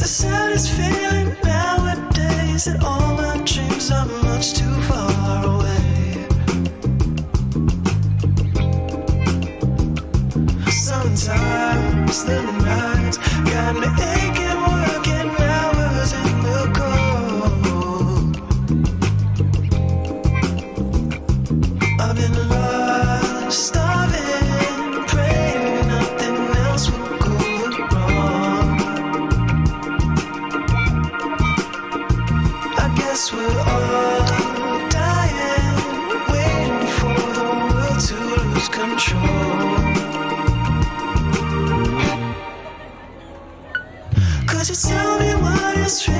The saddest feeling nowadays that all my dreams are much too far away. Sometimes the nights got me aching, working hours in the cold. I've been lost, starving, praying nothing else will go wrong. I guess we're all dying, waiting for the world to lose control. Could you tell me what is real?